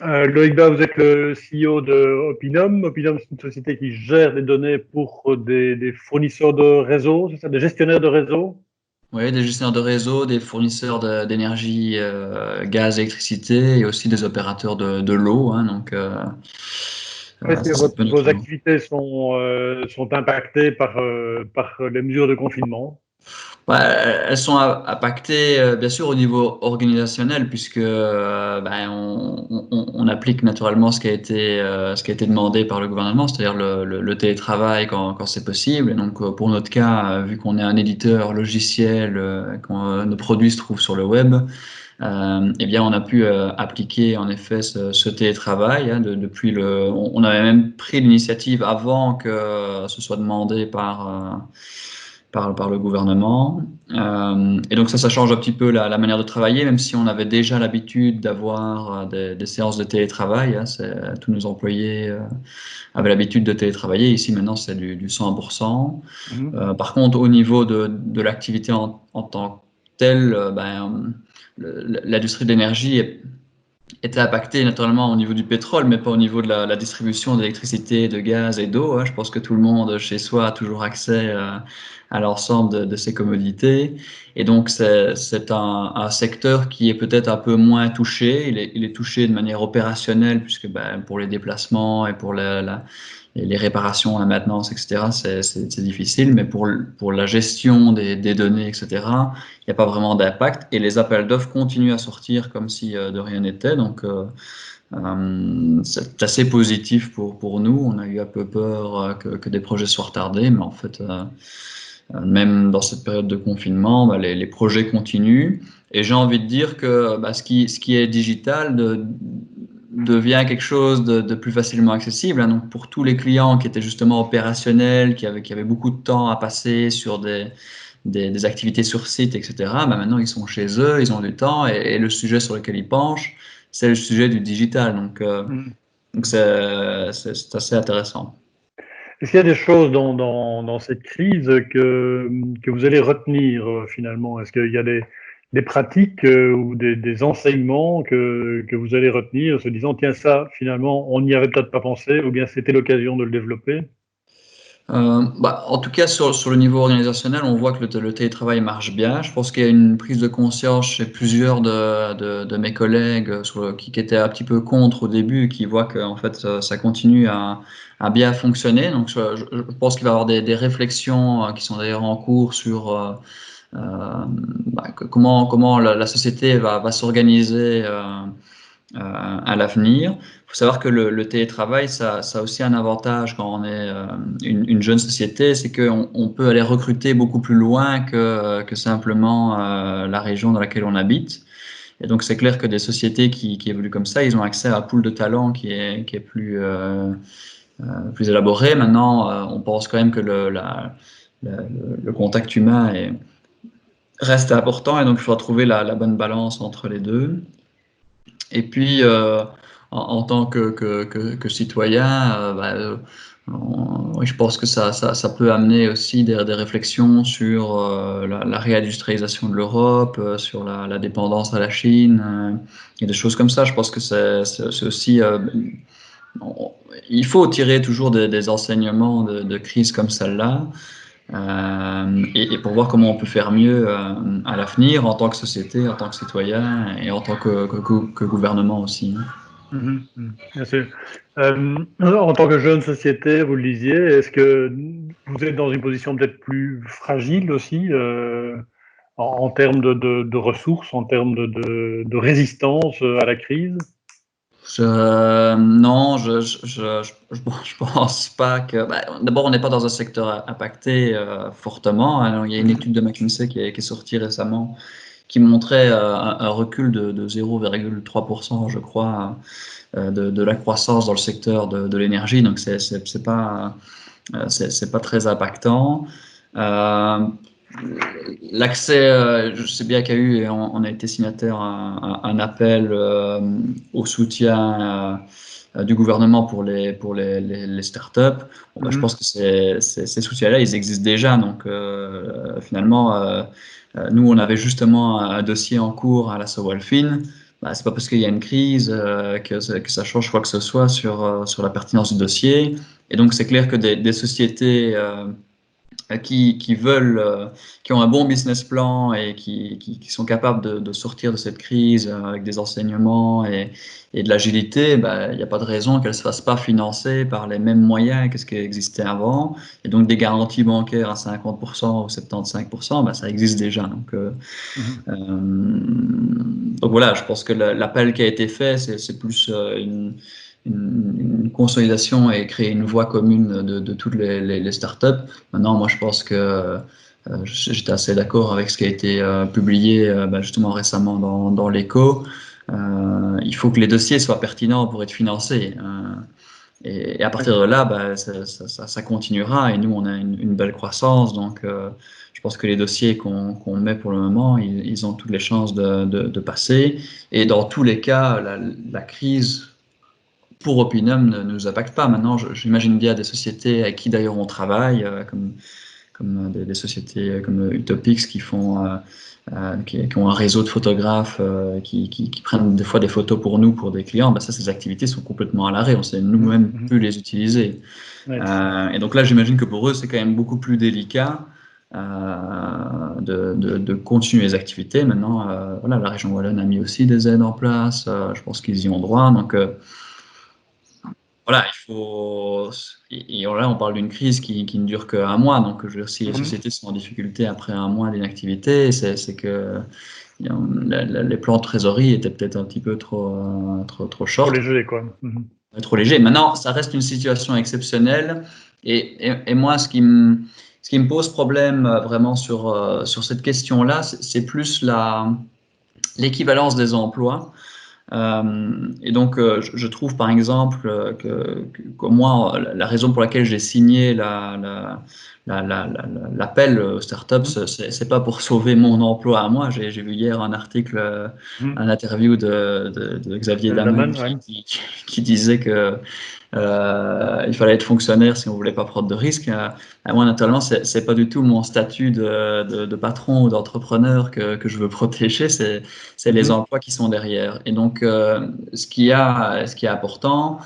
Loïc Bas, vous êtes le CEO de Opinum. Opinum, c'est une société qui gère des données pour des fournisseurs de réseaux, c'est ça, des gestionnaires de réseaux. Oui, des gestionnaires de réseau, des fournisseurs d'énergie, gaz, électricité et aussi des opérateurs de l'eau, hein, donc, Est-ce que ça c'est un peu vos notre. activités sont impactées par les mesures de confinement? Ouais, elles sont impactées, bien sûr, au niveau organisationnel, puisque ben, on applique naturellement ce qui a été demandé par le gouvernement, c'est-à-dire le télétravail quand c'est possible. Et donc, pour notre cas, vu qu'on est un éditeur logiciel, nos produits se trouvent sur le web, eh bien, on a pu appliquer en effet ce télétravail, hein, depuis on avait même pris l'initiative avant que ce soit demandé par le gouvernement. Et donc ça change un petit peu la manière de travailler, même si on avait déjà l'habitude d'avoir des séances de télétravail, hein, tous nos employés avaient l'habitude de télétravailler. Ici, maintenant, c'est du 100%. Mhm. Par contre, au niveau de l'activité en tant que telle, ben, l'industrie de l'énergie était impactée naturellement au niveau du pétrole, mais pas au niveau de la distribution d'électricité, de gaz et d'eau, hein. Je pense que tout le monde chez soi a toujours accès à l'ensemble de ces commodités. Et donc, c'est un secteur qui est peut-être un peu moins touché. Il est touché de manière opérationnelle, puisque ben, pour les déplacements et pour les réparations, la maintenance, etc., c'est difficile. Mais pour la gestion des données, etc., il n'y a pas vraiment d'impact et les appels d'offres continuent à sortir comme si de rien n'était. Donc, c'est assez positif pour nous. On a eu un peu peur que des projets soient retardés, mais en fait, même dans cette période de confinement, bah, les projets continuent. Et j'ai envie de dire que bah, ce qui est digital devient quelque chose de plus facilement accessible, hein. Donc, pour tous les clients qui étaient justement opérationnels, qui avaient beaucoup de temps à passer sur des activités sur site, etc., bah maintenant, ils sont chez eux, ils ont du temps et le sujet sur lequel ils penchent, c'est le sujet du digital. Mhm. Donc c'est assez intéressant. Est-ce qu'il y a des choses dans cette crise que vous allez retenir finalement? Est-ce qu'il y a des pratiques ou des enseignements que vous allez retenir en se disant, tiens, ça, finalement, on n'y avait peut-être pas pensé, ou bien c'était l'occasion de le développer? Bah, en tout cas, sur le niveau organisationnel, on voit que le télétravail marche bien. Je pense qu'il y a une prise de conscience chez plusieurs de mes collègues qui étaient un petit peu contre au début, qui voient que en fait, ça continue à bien fonctionner. Donc, je pense qu'il va y avoir des réflexions qui sont d'ailleurs en cours sur bah, comment la société va s'organiser à l'avenir. Il faut savoir que le télétravail, ça a aussi un avantage quand on est une jeune société, c'est qu'on peut aller recruter beaucoup plus loin que simplement la région dans laquelle on habite. Et donc c'est clair que des sociétés qui évoluent comme ça, ils ont accès à un pool de talents qui est plus élaboré. Maintenant, on pense quand même que le contact humain reste important et donc il faut trouver la bonne balance entre les deux. Et puis, en tant que citoyen, oui, je pense que ça peut amener aussi des réflexions sur la réindustrialisation de l'Europe, sur la dépendance à la Chine, et des choses comme ça. Je pense que c'est aussi, on- il faut tirer toujours des enseignements de crises comme celle-là, et pour voir comment on peut faire mieux à l'avenir en tant que société, en tant que citoyen et en tant que gouvernement aussi. Mhm, mhm, bien sûr. En tant que jeune société, vous le disiez, est-ce que vous êtes dans une position peut-être plus fragile aussi en termes de ressources, en termes de résistance à la crise? Non, je pense pas que. Bah, d'abord, on n'est pas dans un secteur impacté fortement. Alors, il y a une Mhm, étude de McKinsey qui est sortie récemment qui montrait un recul de 0,3%, je crois, de la croissance dans le secteur de l'énergie. Donc, c'est pas très impactant. Euh, L'accès, je sais bien qu'il y a eu, et on a été signataire à un appel au soutien du gouvernement pour les startups. Bon, bah, je pense mhm, que ces soutiens-là, ils existent déjà. Donc, finalement, nous, on avait justement un dossier en cours à la Sowalfin. bah, c'est pas parce qu'il y a une crise que ça change quoi que ce soit sur la pertinence du dossier. Et donc, c'est clair que des sociétés qui veulent, qui ont un bon business plan et qui sont capables de sortir de cette crise avec des enseignements et de l'agilité, ben, il n'y a pas de raison qu'elles ne se fassent pas financer par les mêmes moyens que ce qui existait avant. Et donc des garanties bancaires à 50% ou 75%, ben, ça existe déjà. Mhm. Donc voilà, je pense que l'appel qui a été fait, c'est plus une consolidation et créer une voie commune de toutes les startups. Maintenant, moi, je pense que j'étais assez d'accord avec ce qui a été publié justement récemment dans l'Echo. Il faut que les dossiers soient pertinents pour être financés. Et à Ouais. partir de là, ça continuera. Et nous, on a une belle croissance. Donc, je pense que les dossiers qu'on met pour le moment, ils ont toutes les chances de passer. Et dans tous les cas, la crise pour Opinum ne nous impacte pas. Maintenant, j'imagine bien des sociétés avec qui d'ailleurs on travaille, comme des sociétés comme Utopix qui ont un réseau de photographes qui prennent des fois des photos pour nous, pour des clients. Ben ça, ces activités sont complètement à l'arrêt. On sait Mhm. nous-mêmes Mhm. plus les utiliser. Ouais. Et donc là, j'imagine que pour eux, c'est quand même beaucoup plus délicat de continuer les activités. Maintenant, voilà, la région wallonne a mis aussi des aides en place. Je pense qu'ils y ont droit. Donc voilà, il faut. Et là, on parle d'une crise qui ne dure qu'un mois. Donc, je veux dire, si les Mhm. sociétés sont en difficulté après un mois d'inactivité, c'est que les plans de trésorerie étaient peut-être un petit peu trop Trop short, léger, quoi. Mhm. trop légers. Maintenant, ça reste une situation exceptionnelle. Et moi, ce qui me pose problème vraiment sur cette question-là, c'est plus l'équivalence des emplois. Et donc, je trouve par exemple que moi, la raison pour laquelle j'ai signé l'appel aux startups, Mhm. c'est pas pour sauver mon emploi à moi. J'ai vu hier un article, Mhm. un interview de Xavier Daman Daman, ouais. qui disait que il fallait être fonctionnaire si on voulait pas prendre de risques. Moi, naturellement, c'est pas du tout mon statut de patron ou d'entrepreneur que je veux protéger. C'est les Mhm. emplois qui sont derrière. Et donc, ce qui est important,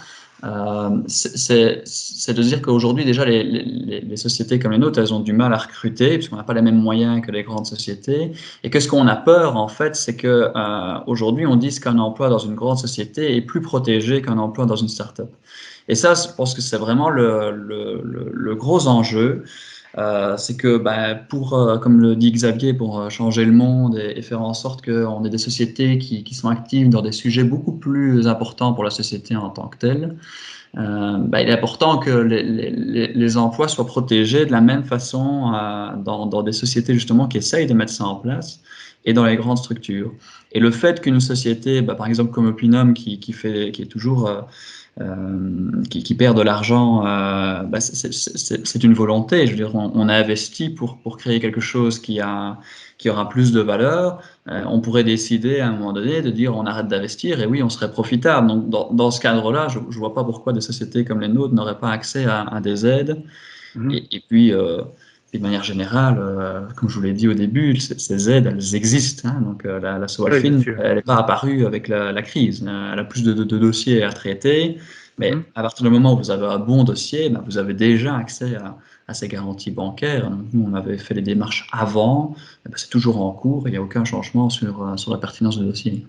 c'est de dire qu'aujourd'hui, déjà, les sociétés comme les nôtres, elles ont du mal à recruter, puisqu'on n'a pas les mêmes moyens que les grandes sociétés. Et que ce qu'on a peur, en fait, c'est que aujourd'hui, on dise qu'un emploi dans une grande société est plus protégé qu'un emploi dans une start-up. Et ça, je pense que c'est vraiment le gros enjeu. C'est que, comme le dit Xavier, pour changer le monde et faire en sorte qu'on ait des sociétés qui sont actives dans des sujets beaucoup plus importants pour la société en tant que telle, il est important que les emplois soient protégés de la même façon dans des sociétés justement qui essayent de mettre ça en place et dans les grandes structures. Et le fait qu'une société, par exemple comme Opinum, qui est toujours qui perd de l'argent, c'est une volonté. Je veux dire, on a investi pour créer quelque chose qui aura plus de valeur. On pourrait décider à un moment donné de dire on arrête d'investir et oui, on serait profitable. Donc, dans ce cadre-là, je ne vois pas pourquoi des sociétés comme les nôtres n'auraient pas accès à des aides. Mhm. Et puis, de manière générale, comme je vous l'ai dit au début, ces aides, elles existent. Hein. Donc, la Oui, bien Sowalfin, sûr. elle n'est pas Mhm. apparue avec la crise. Elle a plus de dossiers à traiter. Mais Mhm. à partir du moment où vous avez un bon dossier, vous avez déjà accès à ces garanties bancaires. Donc, nous, on avait fait les démarches avant. C'est toujours en cours. Il n'y a aucun changement sur la pertinence du dossier.